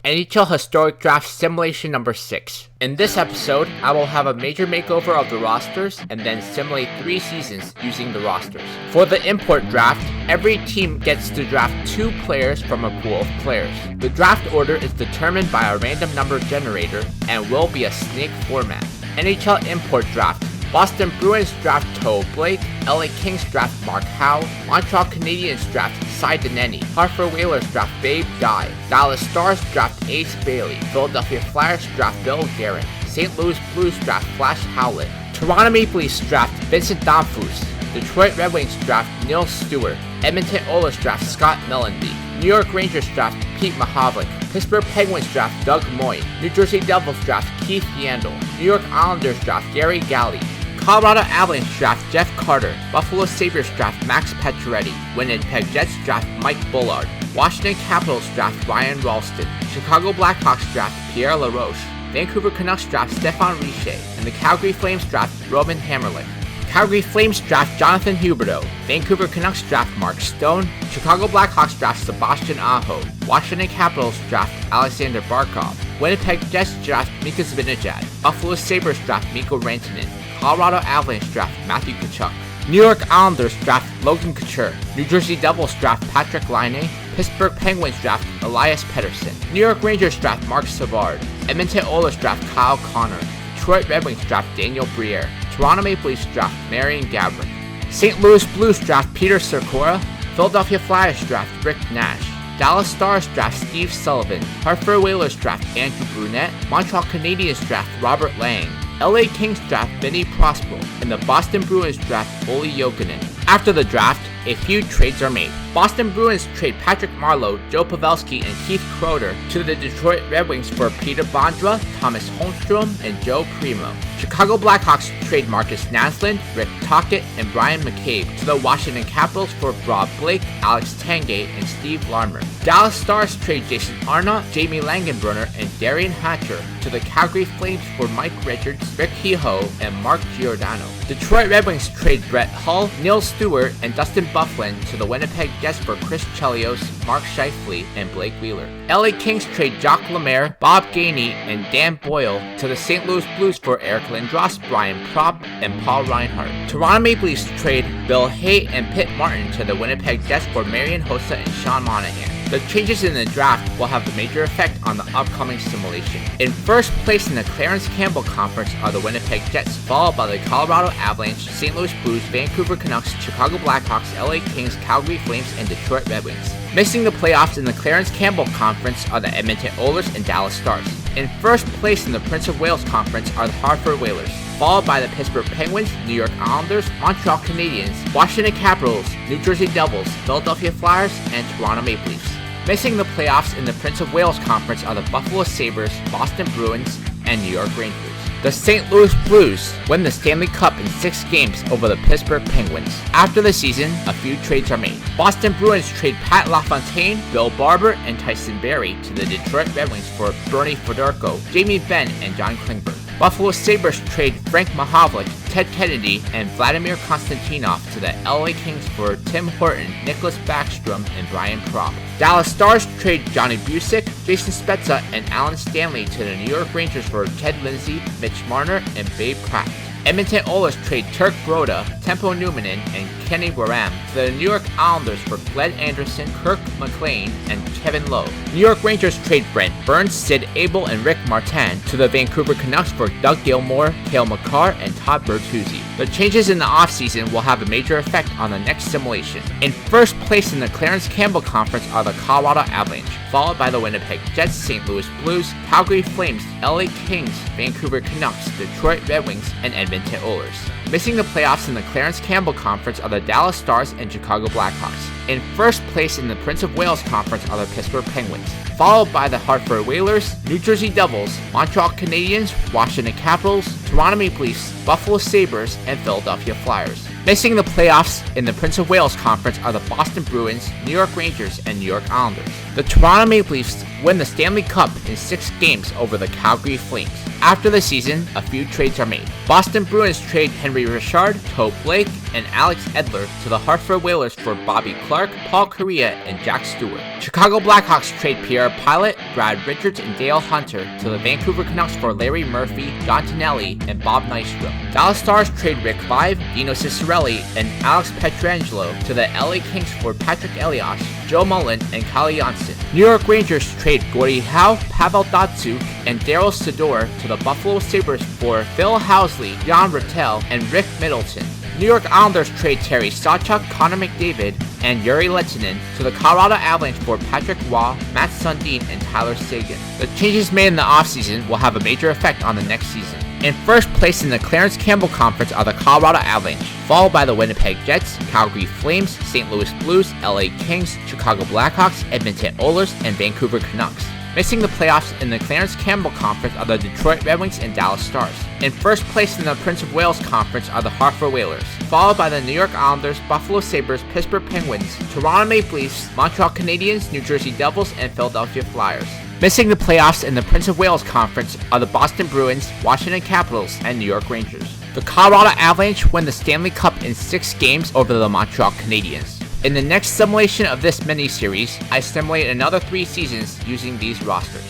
NHL Historic Draft Simulation number 6. In this episode, I will have a major makeover of the rosters and then simulate 3 seasons using the rosters. For the import draft, every team gets to draft 2 players from a pool of players. The draft order is determined by a random number generator and will be a snake format. NHL import draft. Boston Bruins draft Toe Blake, LA Kings draft Mark Howe, Montreal Canadiens draft Cy Denneny, Hartford Whalers draft Babe Dye, Dallas Stars draft Ace Bailey, Philadelphia Flyers draft Bill Guerin, St. Louis Blues draft Flash Howlett, Toronto Maple Leafs draft Vincent Damphousse, Detroit Red Wings draft Neil Stewart, Edmonton Oilers draft Scott Mellanby, New York Rangers draft Pete Mahavlik, Pittsburgh Penguins draft Doug Moy, New Jersey Devils draft Keith Yandel, New York Islanders draft Gary Galley, Colorado Avalanche draft Jeff Carter, Buffalo Sabres draft Max Pacioretty, Winnipeg Jets draft Mike Bullard, Washington Capitals draft Ryan Ralston, Chicago Blackhawks draft Pierre LaRoche, Vancouver Canucks draft Stéphane Richer, and the Calgary Flames draft Robin Hamrlik. Calgary Flames draft Jonathan Huberdeau, Vancouver Canucks draft Mark Stone, Chicago Blackhawks draft Sebastian Aho, Washington Capitals draft Alexander Barkov, Winnipeg Jets draft Mika Zibanejad, Buffalo Sabres draft Mikko Rantanen, Colorado Avalanche draft Matthew Tkachuk, New York Islanders draft Logan Couture, New Jersey Devils draft Patrick Laine, Pittsburgh Penguins draft Elias Pettersson, New York Rangers draft Mark Savard, Edmonton Oilers draft Kyle Connor, Detroit Red Wings draft Daniel Briere, Toronto Maple Leafs draft Marian Gaborik, St. Louis Blues draft Peter Circora, Philadelphia Flyers draft Rick Nash, Dallas Stars draft Steve Sullivan, Hartford Whalers draft Andrew Brunette, Montreal Canadiens draft Robert Lang, LA Kings draft Vinny Prospero, and the Boston Bruins draft Olli Jokinen. After the draft, a few trades are made. Boston Bruins trade Patrick Marleau, Joe Pavelski, and Keith Croder to the Detroit Red Wings for Peter Bondra, Thomas Holmstrom, and Joe Primo. Chicago Blackhawks trade Marcus Naslund, Rick Tocchet, and Brian McCabe to the Washington Capitals for Rob Blake, Alex Tangay, and Steve Larmer. Dallas Stars trade Jason Arnott, Jamie Langenbrunner, and Darian Hatcher to the Calgary Flames for Mike Richards, Rick Kehoe, and Mark Giordano. Detroit Red Wings trade Brett Hull, Neil Stewart, and Dustin Byfuglien to the Winnipeg Jets for Chris Chelios, Mark Scheifele, and Blake Wheeler. LA Kings trade Jacques Lemaire, Bob Gainey, and Dan Boyle to the St. Louis Blues for Eric Lindros, Brian Propp, and Paul Reinhart. Toronto Maple Leafs trade Bill Hay and Pitt Martin to the Winnipeg Jets for Marian Hossa and Sean Monahan. The changes in the draft will have a major effect on the upcoming simulation. In first place in the Clarence Campbell Conference are the Winnipeg Jets, followed by the Colorado Avalanche, St. Louis Blues, Vancouver Canucks, Chicago Blackhawks, LA Kings, Calgary Flames, and Detroit Red Wings. Missing the playoffs in the Clarence Campbell Conference are the Edmonton Oilers and Dallas Stars. In first place in the Prince of Wales Conference are the Hartford Whalers, followed by the Pittsburgh Penguins, New York Islanders, Montreal Canadiens, Washington Capitals, New Jersey Devils, Philadelphia Flyers, and Toronto Maple Leafs. Missing the playoffs in the Prince of Wales Conference are the Buffalo Sabres, Boston Bruins, and New York Rangers. The St. Louis Blues win the Stanley Cup in 6 games over the Pittsburgh Penguins. After the season, a few trades are made. Boston Bruins trade Pat LaFontaine, Bill Barber, and Tyson Barrie to the Detroit Red Wings for Bernie Fedorko, Jamie Benn, and John Klingberg. Buffalo Sabres trade Frank Mahavlik, Ted Kennedy, and Vladimir Konstantinov to the LA Kings for Tim Horton, Nicholas Backstrom, and Brian Propp. Dallas Stars trade Johnny Busick, Jason Spezza, and Alan Stanley to the New York Rangers for Ted Lindsay, Mitch Marner, and Babe Pratt. Edmonton Oilers trade Turk Broda, Tempo Numanen, and Kenny Waram to the New York Islanders for Gled Anderson, Kirk McLean, and Kevin Lowe. New York Rangers trade Brent Burns, Sid Abel, and Rick Martin to the Vancouver Canucks for Doug Gilmour, Cale Makar, and Todd Bertuzzi. The changes in the offseason will have a major effect on the next simulation. In first place in the Clarence Campbell Conference are the Colorado Avalanche, followed by the Winnipeg Jets, St. Louis Blues, Calgary Flames, LA Kings, Vancouver Canucks, Detroit Red Wings, and Edmonton Oilers. Missing the playoffs in the Clarence Campbell Conference are the Dallas Stars and Chicago Blackhawks. In first place in the Prince of Wales Conference are the Pittsburgh Penguins, followed by the Hartford Whalers, New Jersey Devils, Montreal Canadiens, Washington Capitals, Toronto Maple Leafs, Buffalo Sabres, and Philadelphia Flyers. Missing the playoffs in the Prince of Wales Conference are the Boston Bruins, New York Rangers, and New York Islanders. The Toronto Maple Leafs win the Stanley Cup in 6 games over the Calgary Flames. After the season, a few trades are made. Boston Bruins trade Henry Richard, Toe Blake, and Alex Edler to the Hartford Whalers for Bobby Clark, Paul Correa, and Jack Stewart. Chicago Blackhawks trade Pierre Pilot, Brad Richards, and Dale Hunter to the Vancouver Canucks for Larry Murphy, John Tonelli, and Bob Nystrom. Dallas Stars trade Rick Vaive, Dino Ciccarelli, and Alex Pietrangelo to the LA Kings for Patrick Elias, Joe Mullen, and Kyle Janssen. New York Rangers trade Gordie Howe, Pavel Datsyuk, and Daryl Sador to the Buffalo Sabres for Phil Housley, Jan Rattel, and Rick Middleton. New York Islanders trade Terry Sawchuk, Connor McDavid, and Yuri Lettinen to the Colorado Avalanche for Patrick Waugh, Matt Sundin, and Tyler Seguin. The changes made in the offseason will have a major effect on the next season. In first place in the Clarence Campbell Conference are the Colorado Avalanche, followed by the Winnipeg Jets, Calgary Flames, St. Louis Blues, LA Kings, Chicago Blackhawks, Edmonton Oilers, and Vancouver Canucks. Missing the playoffs in the Clarence Campbell Conference are the Detroit Red Wings and Dallas Stars. In first place in the Prince of Wales Conference are the Hartford Whalers, followed by the New York Islanders, Buffalo Sabres, Pittsburgh Penguins, Toronto Maple Leafs, Montreal Canadiens, New Jersey Devils, and Philadelphia Flyers. Missing the playoffs in the Prince of Wales Conference are the Boston Bruins, Washington Capitals, and New York Rangers. The Colorado Avalanche win the Stanley Cup in 6 games over the Montreal Canadiens. In the next simulation of this mini-series, I simulate another 3 seasons using these rosters.